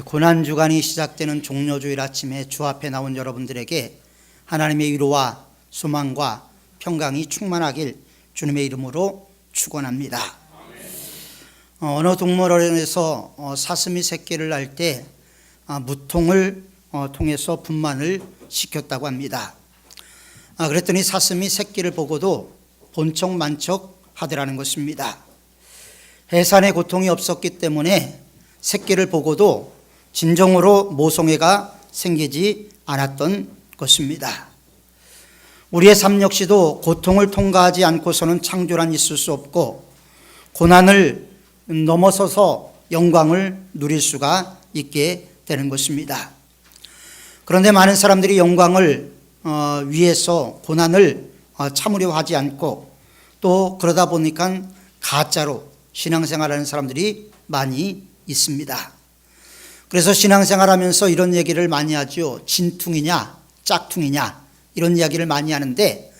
고난주간이 시작되는 종료주일 아침에 주 앞에 나온 여러분들에게 하나님의 위로와 소망과 평강이 충만하길 주님의 이름으로 축원합니다. 어느 동물원에서 사슴이 새끼를 낳을 때 무통을 통해서 분만을 시켰다고 합니다. 그랬더니 사슴이 새끼를 보고도 본척 만척 하더라는 것입니다. 해산의 고통이 없었기 때문에 새끼를 보고도 진정으로 모성애가 생기지 않았던 것입니다. 우리의 삶 역시도 고통을 통과하지 않고서는 창조란 있을 수 없고 고난을 넘어서서 영광을 누릴 수가 있게 되는 것입니다. 그런데 많은 사람들이 영광을 위해서 고난을 참으려 하지 않고 또 그러다 보니까 가짜로 신앙생활하는 사람들이 많이 있습니다. 그래서 신앙생활하면서 이런 얘기를 많이 하죠. 진퉁이냐 짝퉁이냐 이런 이야기를 많이 하는데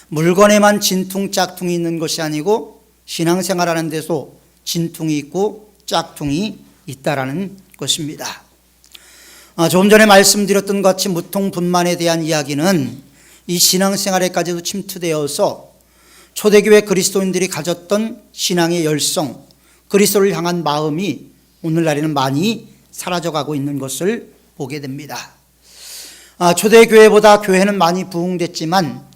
물건에만 진퉁 짝퉁이 있는 것이 아니고 신앙생활하는 데서 진퉁이 있고 짝퉁이 있다라는 것입니다. 조금 전에 말씀드렸던 것 같이 무통분만에 대한 이야기는 이 신앙생활에까지도 침투되어서 초대교회 그리스도인들이 가졌던 신앙의 열성, 그리스도를 향한 마음이 오늘날에는 많이 사라져가고 있는 것을 보게 됩니다. 초대교회보다 교회는 많이 부흥됐지만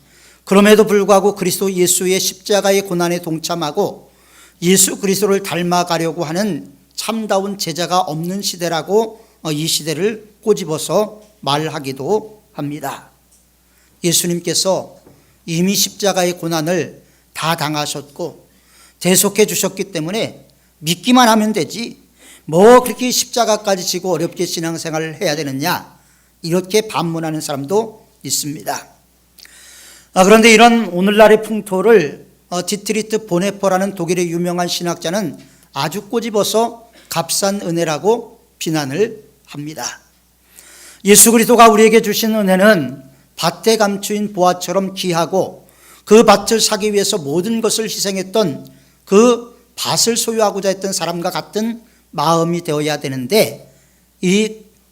그럼에도 불구하고 그리스도 예수의 십자가의 고난에 동참하고 예수 그리스도를 닮아가려고 하는 참다운 제자가 없는 시대라고 이 시대를 꼬집어서 말하기도 합니다. 예수님께서 이미 십자가의 고난을 다 당하셨고 대속해 주셨기 때문에 믿기만 하면 되지 뭐 그렇게 십자가까지 지고 어렵게 신앙생활을 해야 되느냐 이렇게 반문하는 사람도 있습니다. 그런데 이런 오늘날의 풍토를 디트리트 보네퍼라는 독일의 유명한 신학자는 아주 꼬집어서 값싼 은혜라고 비난을 합니다. 예수 그리스도가 우리에게 주신 은혜는 밭에 감추인 보화처럼 귀하고 그 밭을 사기 위해서 모든 것을 희생했던 그 밭을 소유하고자 했던 사람과 같은 마음이 되어야 되는데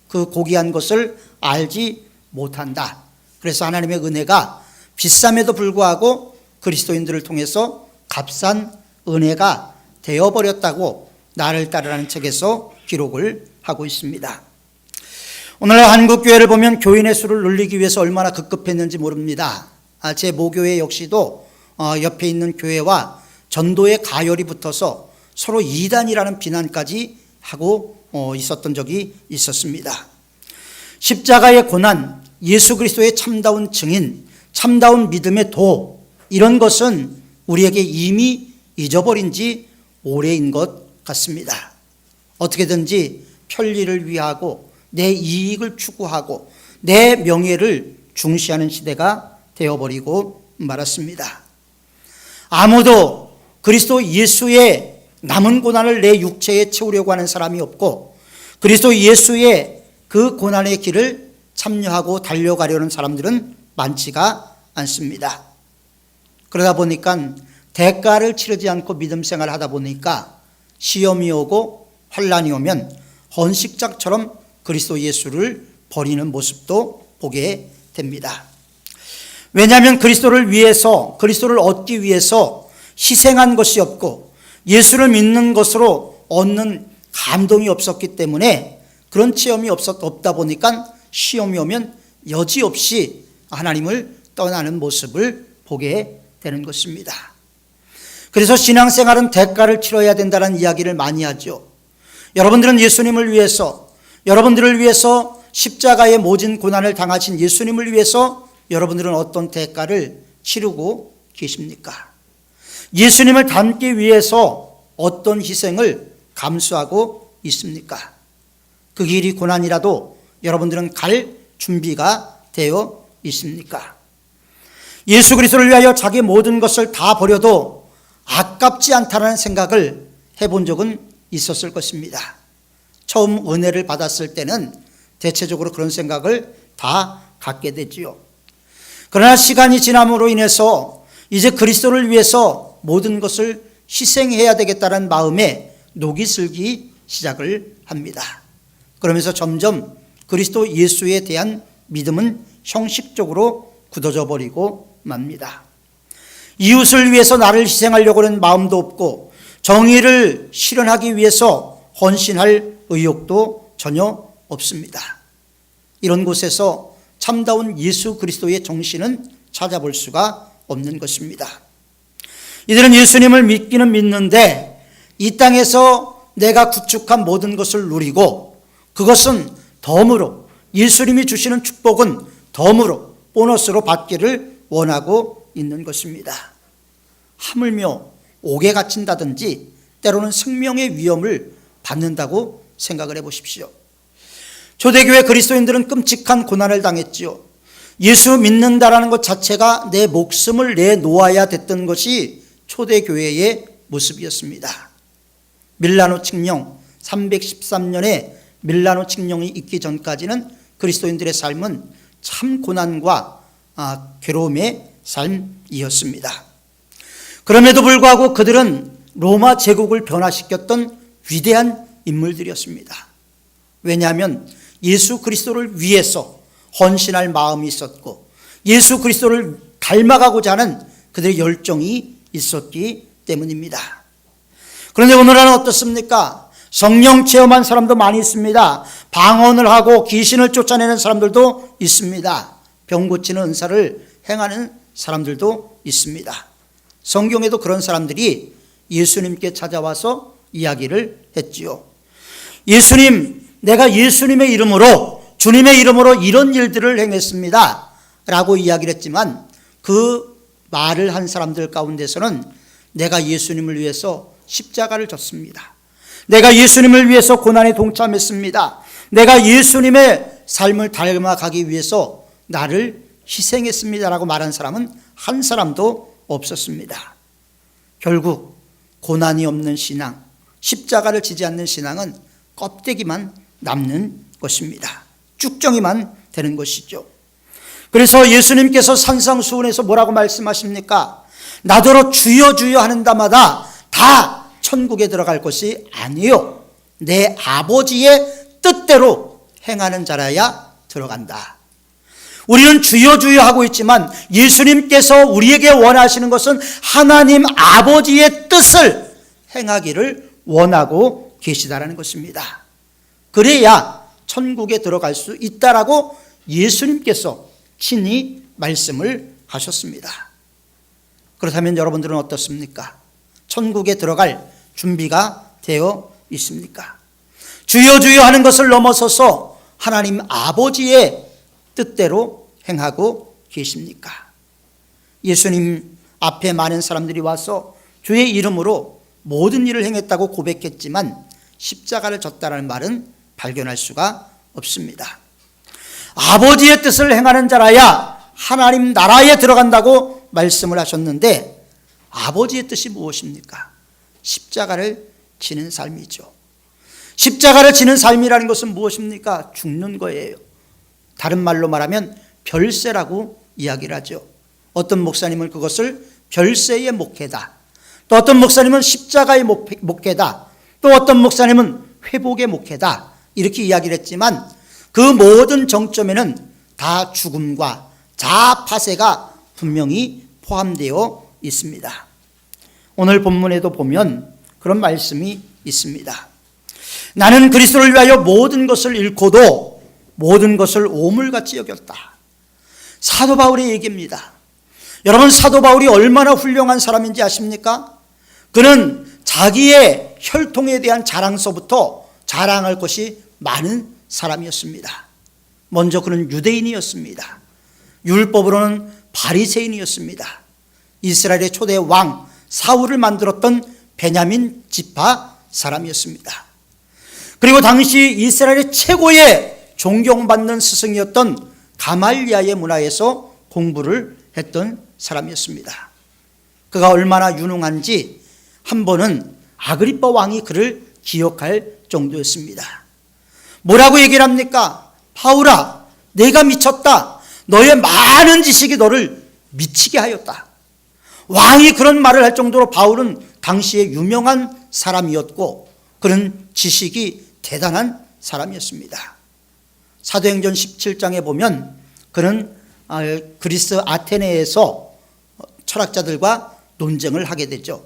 그 고귀한 것을 알지 못한다. 그래서 하나님의 은혜가 비쌈에도 불구하고 그리스도인들을 통해서 값싼 은혜가 되어버렸다고 나를 따르라는 책에서 기록을 하고 있습니다. 오늘날 한국교회를 보면 교인의 수를 늘리기 위해서 얼마나 급급했는지 모릅니다. 제 모교회 역시도 옆에 있는 교회와 전도의 가열이 붙어서 서로 이단이라는 비난까지 하고 있었던 적이 있었습니다. 십자가의 고난, 예수 그리스도의 참다운 증인, 참다운 믿음의 도 이런 것은 우리에게 이미 잊어버린 지 오래인 것 같습니다. 어떻게든지 편리를 위하고 내 이익을 추구하고 내 명예를 중시하는 시대가 되어버리고 말았습니다. 아무도 그리스도 예수의 남은 고난을 내 육체에 채우려고 하는 사람이 없고 그리스도 예수의 그 고난의 길을 참여하고 달려가려는 사람들은 많지가 않습니다. 그러다 보니까 대가를 치르지 않고 믿음 생활을 하다 보니까 시험이 오고 환난이 오면 헌식장처럼 그리스도 예수를 버리는 모습도 보게 됩니다. 왜냐하면 그리스도를 위해서 그리스도를 얻기 위해서 희생한 것이 없고 예수를 믿는 것으로 얻는 감동이 없었기 때문에 그런 체험이 없다 보니까 시험이 오면 여지없이 하나님을 떠나는 모습을 보게 되는 것입니다. 그래서 신앙생활은 대가를 치러야 된다는 이야기를 많이 하죠. 여러분들은 예수님을 위해서 여러분들을 위해서 십자가의 모진 고난을 당하신 예수님을 위해서 여러분들은 어떤 대가를 치르고 계십니까? 예수님을 닮기 위해서 어떤 희생을 감수하고 있습니까? 그 길이 고난이라도 여러분들은 갈 준비가 되어 있습니까? 예수 그리스도를 위하여 자기 모든 것을 다 버려도 아깝지 않다는 생각을 해본 적은 있었을 것입니다. 처음 은혜를 받았을 때는 대체적으로 그런 생각을 다 갖게 되지요. 그러나 시간이 지남으로 인해서 이제 그리스도를 위해서 모든 것을 희생해야 되겠다는 마음에 녹이 슬기 시작을 합니다. 그러면서 점점 그리스도 예수에 대한 믿음은 형식적으로 굳어져 버리고 맙니다. 이웃을 위해서 나를 희생하려고 하는 마음도 없고 정의를 실현하기 위해서 헌신할 의욕도 전혀 없습니다. 이런 곳에서 참다운 예수 그리스도의 정신은 찾아볼 수가 없는 것입니다. 이들은 예수님을 믿기는 믿는데 이 땅에서 내가 구축한 모든 것을 누리고 그것은 덤으로 예수님이 주시는 축복은 덤으로 보너스로 받기를 원하고 있는 것입니다. 하물며 옥에 갇힌다든지 때로는 생명의 위험을 받는다고 생각을 해보십시오. 초대교회 그리스도인들은 끔찍한 고난을 당했지요. 예수 믿는다라는 것 자체가 내 목숨을 내놓아야 됐던 것이 초대교회의 모습이었습니다. 밀라노 칙령 313년에 밀라노 칙령이 있기 전까지는 그리스도인들의 삶은 참 고난과 괴로움의 삶이었습니다. 그럼에도 불구하고 그들은 로마 제국을 변화시켰던 위대한 인물들이었습니다. 왜냐하면 예수 그리스도를 위해서 헌신할 마음이 있었고 예수 그리스도를 닮아가고자 하는 그들의 열정이 있었기 때문입니다. 그런데 오늘은 어떻습니까? 성령 체험한 사람도 많이 있습니다. 방언을 하고 귀신을 쫓아내는 사람들도 있습니다. 병 고치는 은사를 행하는 사람들도 있습니다. 성경에도 그런 사람들이 예수님께 찾아와서 이야기를 했지요. 예수님, 내가 예수님의 이름으로 주님의 이름으로 이런 일들을 행했습니다 라고 이야기를 했지만 그 말을 한 사람들 가운데서는 내가 예수님을 위해서 십자가를 졌습니다. 내가 예수님을 위해서 고난에 동참했습니다. 내가 예수님의 삶을 닮아가기 위해서 나를 희생했습니다라고 말한 사람은 한 사람도 없었습니다. 결국 고난이 없는 신앙, 십자가를 지지 않는 신앙은 껍데기만 남는 것입니다. 쭉정이만 되는 것이죠. 그래서 예수님께서 산상수훈에서 뭐라고 말씀하십니까? 나더러 주여 주여 하는 자마다 다 천국에 들어갈 것이 아니요 내 아버지의 뜻대로 행하는 자라야 들어간다. 우리는 주여 주여 하고 있지만 예수님께서 우리에게 원하시는 것은 하나님 아버지의 뜻을 행하기를 원하고 계시다라는 것입니다. 그래야 천국에 들어갈 수 있다라고 예수님께서 친히 말씀을 하셨습니다. 그렇다면 여러분들은 어떻습니까? 천국에 들어갈 준비가 되어 있습니까? 주여 주여 하는 것을 넘어서서 하나님 아버지의 뜻대로 행하고 계십니까? 예수님 앞에 많은 사람들이 와서 주의 이름으로 모든 일을 행했다고 고백했지만 십자가를 졌다는 말은 발견할 수가 없습니다. 아버지의 뜻을 행하는 자라야 하나님 나라에 들어간다고 말씀을 하셨는데 아버지의 뜻이 무엇입니까? 십자가를 지는 삶이죠. 십자가를 지는 삶이라는 것은 무엇입니까? 죽는 거예요. 다른 말로 말하면 별세라고 이야기를 하죠. 어떤 목사님은 그것을 별세의 목회다, 또 어떤 목사님은 십자가의 목회다, 또 어떤 목사님은 회복의 목회다 이렇게 이야기를 했지만 그 모든 정점에는 다 죽음과 자아파쇄가 분명히 포함되어 있습니다. 오늘 본문에도 보면 그런 말씀이 있습니다. 나는 그리스도를 위하여 모든 것을 잃고도 모든 것을 오물같이 여겼다. 사도 바울의 얘기입니다. 여러분, 사도 바울이 얼마나 훌륭한 사람인지 아십니까? 그는 자기의 혈통에 대한 자랑서부터 자랑할 것이 많은 사람이었습니다. 먼저 그는 유대인이었습니다. 율법으로는 바리새인이었습니다. 이스라엘의 초대 왕 사울을 만들었던 베냐민 지파 사람이었습니다. 그리고 당시 이스라엘의 최고의 존경받는 스승이었던 가말리아의 문화에서 공부를 했던 사람이었습니다. 그가 얼마나 유능한지 한 번은 아그리빠 왕이 그를 기억할 정도였습니다. 뭐라고 얘기를 합니까? 바울아, 내가 미쳤다. 너의 많은 지식이 너를 미치게 하였다. 왕이 그런 말을 할 정도로 바울은 당시에 유명한 사람이었고 그는 지식이 대단한 사람이었습니다. 사도행전 17장에 보면 그는 그리스 아테네에서 철학자들과 논쟁을 하게 되죠.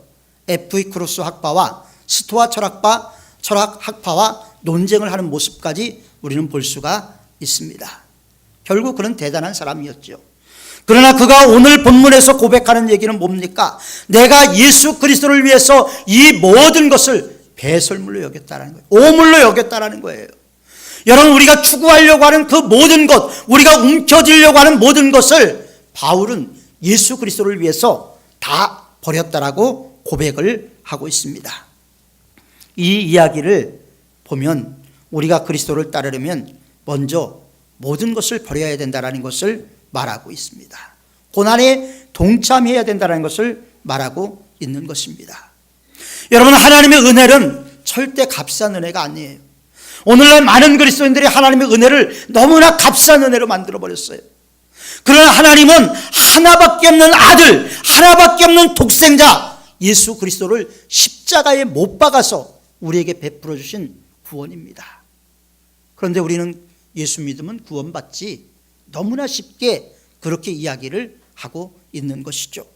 에피쿠로스 학파와 스토아 철학학파와 논쟁을 하는 모습까지 우리는 볼 수가 있습니다. 결국 그는 대단한 사람이었죠. 그러나 그가 오늘 본문에서 고백하는 얘기는 뭡니까? 내가 예수 그리스도를 위해서 이 모든 것을 배설물로 여겼다라는 거예요. 오물로 여겼다라는 거예요. 여러분, 우리가 추구하려고 하는 그 모든 것, 우리가 움켜쥐려고 하는 모든 것을 바울은 예수 그리스도를 위해서 다 버렸다라고 고백을 하고 있습니다. 이 이야기를 보면 우리가 그리스도를 따르려면 먼저 모든 것을 버려야 된다는 것을 말하고 있습니다. 고난에 동참해야 된다는 것을 말하고 있는 것입니다. 여러분, 하나님의 은혜는 절대 값싼 은혜가 아니에요. 오늘날 많은 그리스도인들이 하나님의 은혜를 너무나 값싼 은혜로 만들어버렸어요. 그러나 하나님은 하나밖에 없는 아들, 하나밖에 없는 독생자 예수 그리스도를 십자가에 못 박아서 우리에게 베풀어 주신 구원입니다. 그런데 우리는 예수 믿으면 구원받지 너무나 쉽게 그렇게 이야기를 하고 있는 것이죠.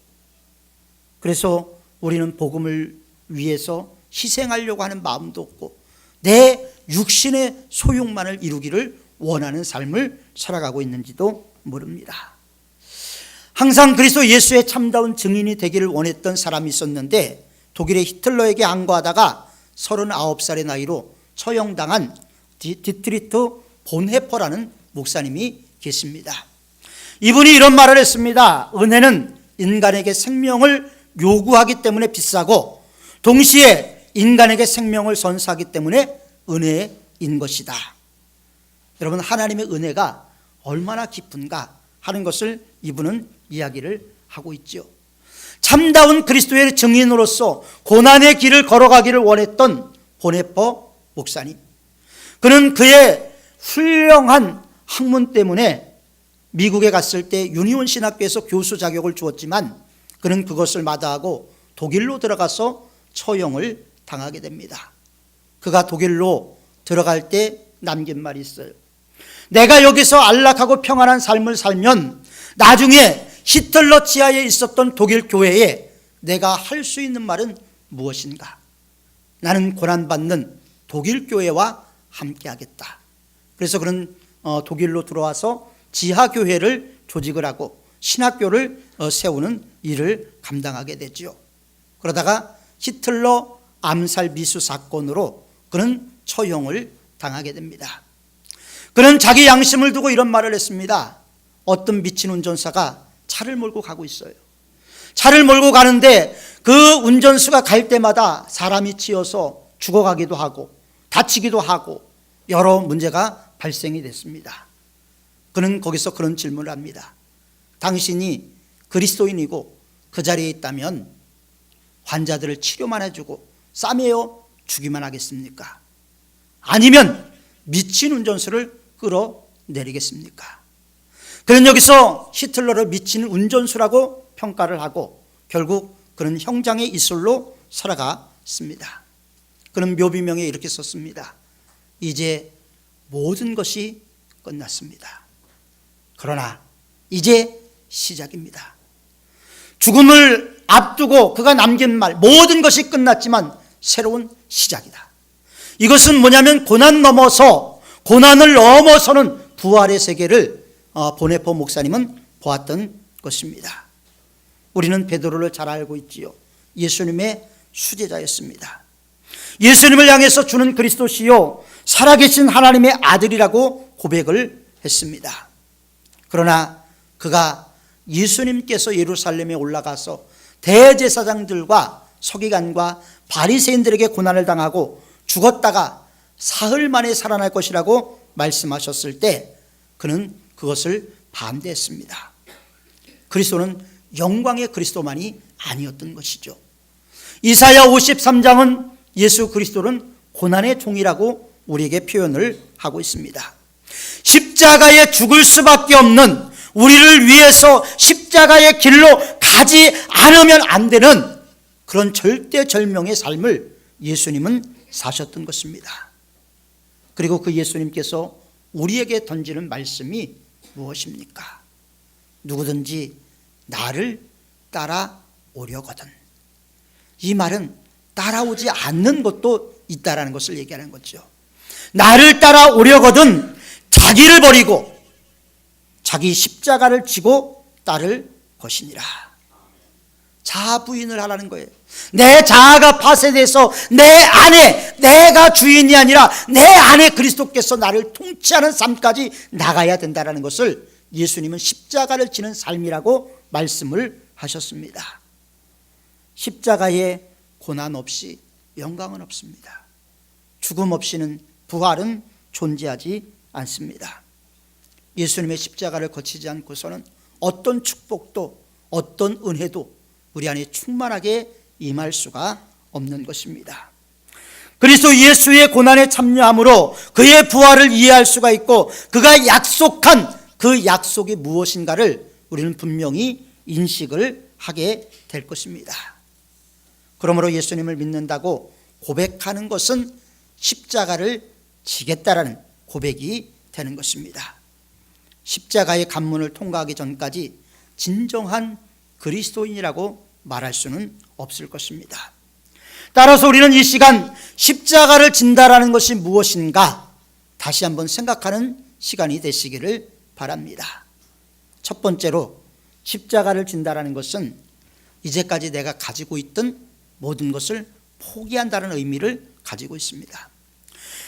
그래서 우리는 복음을 위해서 희생하려고 하는 마음도 없고 내 육신의 소욕만을 이루기를 원하는 삶을 살아가고 있는지도 모릅니다. 항상 그리스도 예수의 참다운 증인이 되기를 원했던 사람이 있었는데 독일의 히틀러에게 항거하다가 39살의 나이로 처형당한 디트리트 본헤퍼라는 목사님이 계십니다. 이분이 이런 말을 했습니다. 은혜는 인간에게 생명을 요구하기 때문에 비싸고 동시에 인간에게 생명을 선사하기 때문에 은혜인 것이다. 여러분, 하나님의 은혜가 얼마나 깊은가 하는 것을 이분은 이야기를 하고 있죠. 참다운 그리스도의 증인으로서 고난의 길을 걸어가기를 원했던 본헤퍼 목사님, 그는 그의 훌륭한 학문 때문에 미국에 갔을 때 유니온 신학교에서 교수 자격을 주었지만 그는 그것을 마다하고 독일로 들어가서 처형을 당하게 됩니다. 그가 독일로 들어갈 때 남긴 말이 있어요. 내가 여기서 안락하고 평안한 삶을 살면 나중에 히틀러 지하에 있었던 독일 교회에 내가 할 수 있는 말은 무엇인가? 나는 고난받는 독일 교회와 함께 하겠다. 그래서 그는 독일로 들어와서 지하교회를 조직을 하고 신학교를 세우는 일을 감당하게 되죠. 그러다가 히틀러 암살 미수 사건으로 그는 처형을 당하게 됩니다. 그는 자기 양심을 두고 이런 말을 했습니다. 어떤 미친 운전사가 차를 몰고 가고 있어요. 차를 몰고 가는데 그 운전수가 갈 때마다 사람이 치여서 죽어가기도 하고 다치기도 하고 여러 문제가 발생이 됐습니다. 그는 거기서 그런 질문을 합니다. 당신이 그리스도인이고 그 자리에 있다면 환자들을 치료만 해주고 싸매어 주기만 하겠습니까? 아니면 미친 운전수를 끌어내리겠습니까? 그는 여기서 히틀러를 미친 운전수라고 평가를 하고 결국 그는 형장의 이슬로 살아갔습니다. 그는 묘비명에 이렇게 썼습니다. 이제 모든 것이 끝났습니다. 그러나 이제 시작입니다. 죽음을 앞두고 그가 남긴 말, 모든 것이 끝났지만 새로운 시작이다. 이것은 뭐냐면 고난을 넘어서는 부활의 세계를 본헤퍼 목사님은 보았던 것입니다. 우리는 베드로를 잘 알고 있지요. 예수님의 수제자였습니다. 예수님을 향해서 주는 그리스도시요 살아계신 하나님의 아들이라고 고백을 했습니다. 그러나 그가 예수님께서 예루살렘에 올라가서 대제사장들과 서기관과 바리새인들에게 고난을 당하고 죽었다가 사흘 만에 살아날 것이라고 말씀하셨을 때 그는 그것을 반대했습니다. 그리스도는 영광의 그리스도만이 아니었던 것이죠. 이사야 53장은 예수 그리스도는 고난의 종이라고 우리에게 표현을 하고 있습니다. 십자가에 죽을 수밖에 없는, 우리를 위해서 십자가의 길로 가지 않으면 안 되는 그런 절대절명의 삶을 예수님은 사셨던 것입니다. 그리고 그 예수님께서 우리에게 던지는 말씀이 무엇입니까? 누구든지 나를 따라오려거든. 이 말은 따라오지 않는 것도 있다라는 것을 얘기하는 거죠. 나를 따라오려거든 자기를 버리고 자기 십자가를 지고 따를 것이니라. 자아 부인을 하라는 거예요. 내 자아가 파쇄돼서 내 안에 내가 주인이 아니라 내 안에 그리스도께서 나를 통치하는 삶까지 나가야 된다는 것을 예수님은 십자가를 지는 삶이라고 말씀을 하셨습니다. 십자가의 고난 없이 영광은 없습니다. 죽음 없이는 부활은 존재하지 않습니다. 예수님의 십자가를 거치지 않고서는 어떤 축복도 어떤 은혜도 우리 안에 충만하게 임할 수가 없는 것입니다. 그리스도 예수의 고난에 참여함으로 그의 부활을 이해할 수가 있고 그가 약속한 그 약속이 무엇인가를 우리는 분명히 인식을 하게 될 것입니다. 그러므로 예수님을 믿는다고 고백하는 것은 십자가를 지겠다라는 고백이 되는 것입니다. 십자가의 관문을 통과하기 전까지 진정한 그리스도인이라고 말할 수는 없을 것입니다. 따라서 우리는 이 시간 십자가를 진다라는 것이 무엇인가 다시 한번 생각하는 시간이 되시기를 바랍니다. 첫 번째로 십자가를 진다라는 것은 이제까지 내가 가지고 있던 모든 것을 포기한다는 의미를 가지고 있습니다.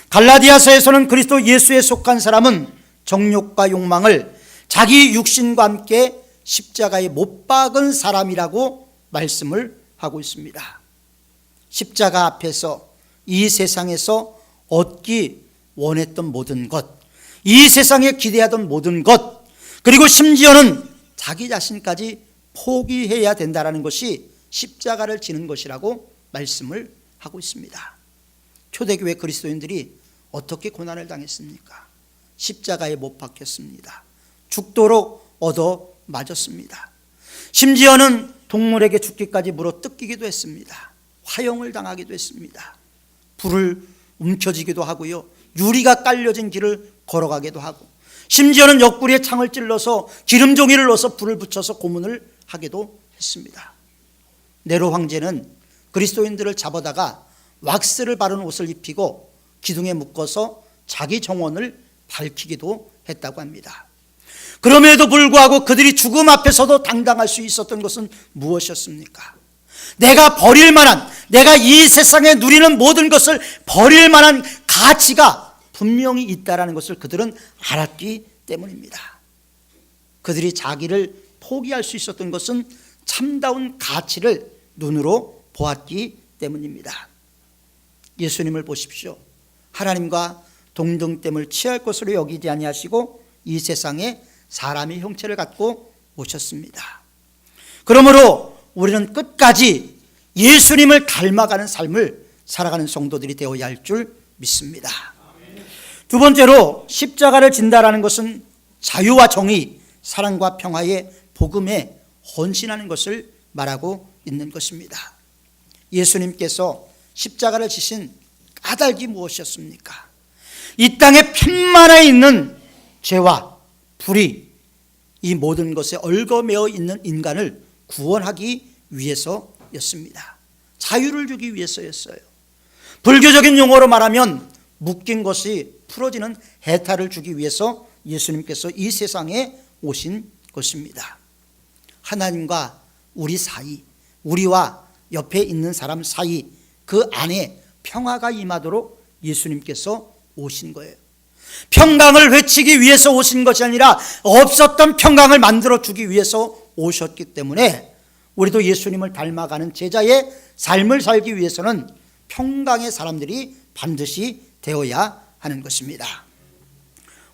갈라디아서에서는 그리스도 예수에 속한 사람은 정욕과 욕망을 자기 육신과 함께 십자가에 못 박은 사람이라고 말씀을 하고 있습니다. 십자가 앞에서 이 세상에서 얻기 원했던 모든 것, 이 세상에 기대하던 모든 것, 그리고 심지어는 자기 자신까지 포기해야 된다는 것이 십자가를 지는 것이라고 말씀을 하고 있습니다. 초대교회 그리스도인들이 어떻게 고난을 당했습니까? 십자가에 못 박혔습니다. 죽도록 얻어 맞았습니다. 심지어는 동물에게 죽기까지 물어 뜯기기도 했습니다. 화형을 당하기도 했습니다. 불을 움켜쥐기도 하고요, 유리가 깔려진 길을 걸어가기도 하고, 심지어는 옆구리에 창을 찔러서 기름종이를 넣어서 불을 붙여서 고문을 하기도 했습니다. 네로 황제는 그리스도인들을 잡아다가 왁스를 바른 옷을 입히고 기둥에 묶어서 자기 정원을 밝히기도 했다고 합니다. 그럼에도 불구하고 그들이 죽음 앞에서도 당당할 수 있었던 것은 무엇이었습니까? 내가 버릴 만한, 내가 이 세상에 누리는 모든 것을 버릴 만한 가치가 분명히 있다는 것을 그들은 알았기 때문입니다. 그들이 자기를 포기할 수 있었던 것은 참다운 가치를 눈으로 보았기 때문입니다. 예수님을 보십시오. 하나님과 동등됨을 취할 것으로 여기지 아니하시고 이 세상에 사람의 형체를 갖고 오셨습니다. 그러므로 우리는 끝까지 예수님을 닮아가는 삶을 살아가는 성도들이 되어야 할 줄 믿습니다. 두 번째로 십자가를 진다라는 것은 자유와 정의, 사랑과 평화의 복음에 헌신하는 것을 말하고 있는 것입니다. 예수님께서 십자가를 지신 까닭이 무엇이었습니까? 이 땅에 편만에 있는 죄와 불의, 이 모든 것에 얽어매어 있는 인간을 구원하기 위해서였습니다. 자유를 주기 위해서였어요. 불교적인 용어로 말하면 묶인 것이 풀어지는 해탈을 주기 위해서 예수님께서 이 세상에 오신 것입니다. 하나님과 우리 사이, 우리와 옆에 있는 사람 사이, 그 안에 평화가 임하도록 예수님께서 오신 거예요. 평강을 외치기 위해서 오신 것이 아니라 없었던 평강을 만들어 주기 위해서 오셨기 때문에 우리도 예수님을 닮아가는 제자의 삶을 살기 위해서는 평강의 사람들이 반드시 되어야 하는 것입니다.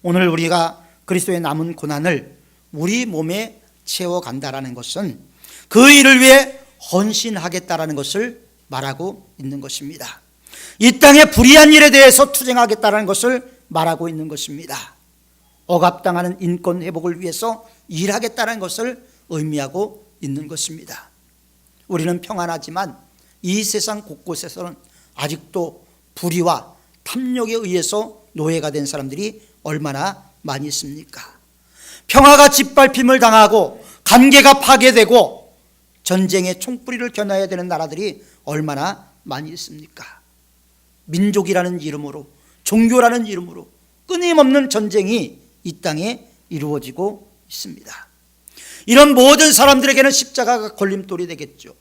오늘 우리가 그리스도의 남은 고난을 우리 몸에 채워간다라는 것은 그 일을 위해 헌신하겠다라는 것을 말하고 있는 것입니다. 이 땅의 불의한 일에 대해서 투쟁하겠다라는 것을 말하고 있는 것입니다. 억압당하는 인권 회복을 위해서 일하겠다는 것을 의미하고 있는 것입니다. 우리는 평안하지만 이 세상 곳곳에서는 아직도 불의와 탐욕에 의해서 노예가 된 사람들이 얼마나 많이 있습니까? 평화가 짓밟힘을 당하고 관계가 파괴되고 전쟁의 총뿌리를 겨눠야 되는 나라들이 얼마나 많이 있습니까? 민족이라는 이름으로, 종교라는 이름으로 끊임없는 전쟁이 이 땅에 이루어지고 있습니다. 이런 모든 사람들에게는 십자가가 걸림돌이 되겠죠.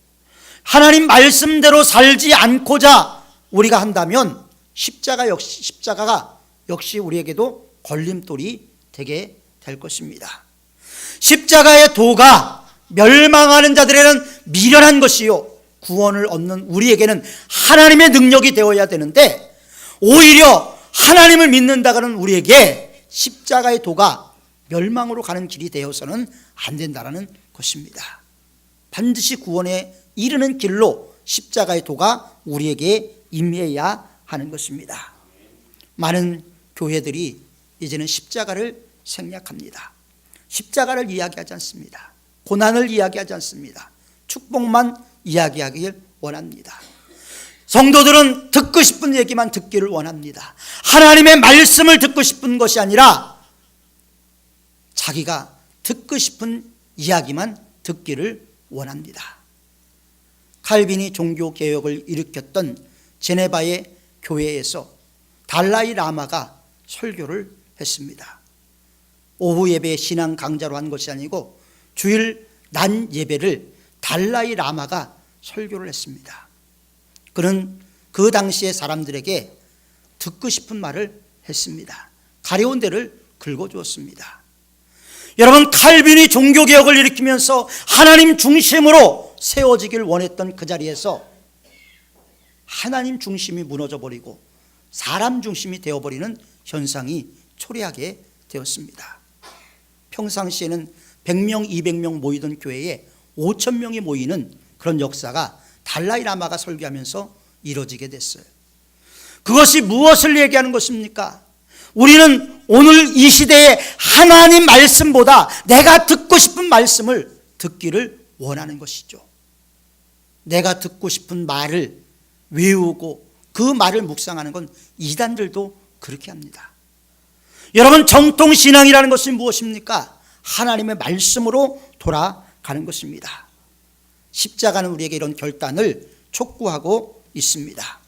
하나님 말씀대로 살지 않고자 우리가 한다면 십자가가 역시 우리에게도 걸림돌이 되게 될 것입니다. 십자가의 도가 멸망하는 자들에게는 미련한 것이요, 구원을 얻는 우리에게는 하나님의 능력이 되어야 되는데, 오히려 하나님을 믿는다고는 우리에게 십자가의 도가 멸망으로 가는 길이 되어서는 안 된다는 것입니다. 반드시 구원에 이르는 길로 십자가의 도가 우리에게 임해야 하는 것입니다. 많은 교회들이 이제는 십자가를 생략합니다. 십자가를 이야기하지 않습니다. 고난을 이야기하지 않습니다. 축복만 이야기하길 원합니다. 성도들은 듣고 싶은 얘기만 듣기를 원합니다. 하나님의 말씀을 듣고 싶은 것이 아니라 자기가 듣고 싶은 이야기만 듣기를 원합니다. 칼빈이 종교개혁을 일으켰던 제네바의 교회에서 달라이 라마가 설교를 했습니다. 오후 예배 신앙 강좌로 한 것이 아니고 주일 낮 예배를 달라이 라마가 설교를 했습니다. 그는 그 당시의 사람들에게 듣고 싶은 말을 했습니다. 가려운 데를 긁어주었습니다. 여러분, 칼빈이 종교개혁을 일으키면서 하나님 중심으로 세워지길 원했던 그 자리에서 하나님 중심이 무너져버리고 사람 중심이 되어버리는 현상이 초래하게 되었습니다. 평상시에는 100명, 200명 모이던 교회에 5,000명이 모이는 그런 역사가 달라이 라마가 설교하면서 이루어지게 됐어요. 그것이 무엇을 얘기하는 것입니까? 우리는 오늘 이 시대에 하나님 말씀보다 내가 듣고 싶은 말씀을 듣기를 원하는 것이죠. 내가 듣고 싶은 말을 외우고 그 말을 묵상하는 건 이단들도 그렇게 합니다. 여러분, 정통신앙이라는 것이 무엇입니까? 하나님의 말씀으로 돌아가는 것입니다. 십자가는 우리에게 이런 결단을 촉구하고 있습니다.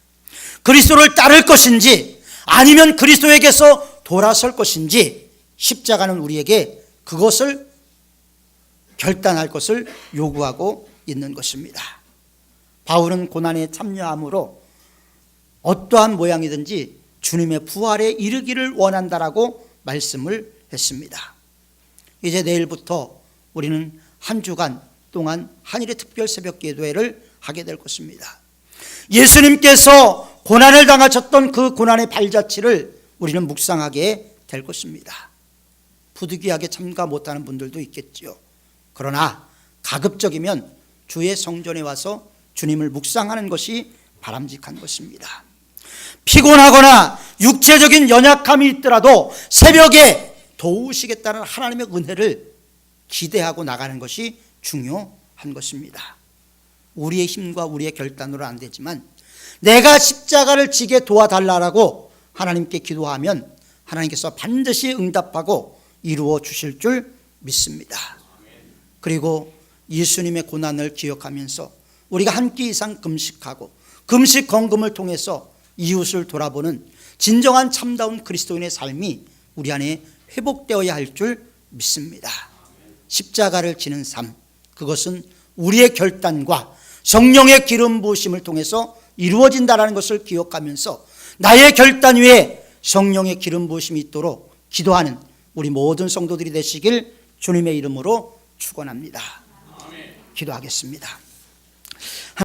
그리스도를 따를 것인지 아니면 그리스도에게서 돌아설 것인지 십자가는 우리에게 그것을 결단할 것을 요구하고 있는 것입니다. 바울은 고난에 참여함으로 어떠한 모양이든지 주님의 부활에 이르기를 원한다라고 말씀을 했습니다. 이제 내일부터 우리는 한 주간 동안 한일의 특별 새벽 기도회를 하게 될 것입니다. 예수님께서 고난을 당하셨던 그 고난의 발자취를 우리는 묵상하게 될 것입니다. 부득이하게 참가 못하는 분들도 있겠죠. 그러나 가급적이면 주의 성전에 와서 주님을 묵상하는 것이 바람직한 것입니다. 피곤하거나 육체적인 연약함이 있더라도 새벽에 도우시겠다는 하나님의 은혜를 기대하고 나가는 것이 중요한 것입니다. 우리의 힘과 우리의 결단으로 안 되지만 내가 십자가를 지게 도와달라고 하나님께 기도하면 하나님께서 반드시 응답하고 이루어 주실 줄 믿습니다. 그리고 예수님의 고난을 기억하면서 우리가 한 끼 이상 금식하고 금식 건금을 통해서 이웃을 돌아보는 진정한 참다운 그리스도인의 삶이 우리 안에 회복되어야 할 줄 믿습니다. 십자가를 지는 삶, 그것은 우리의 결단과 성령의 기름 부으심을 통해서 이루어진다는 것을 기억하면서 나의 결단 위에 성령의 기름 부으심이 있도록 기도하는 우리 모든 성도들이 되시길 주님의 이름으로 축원합니다. 기도하겠습니다.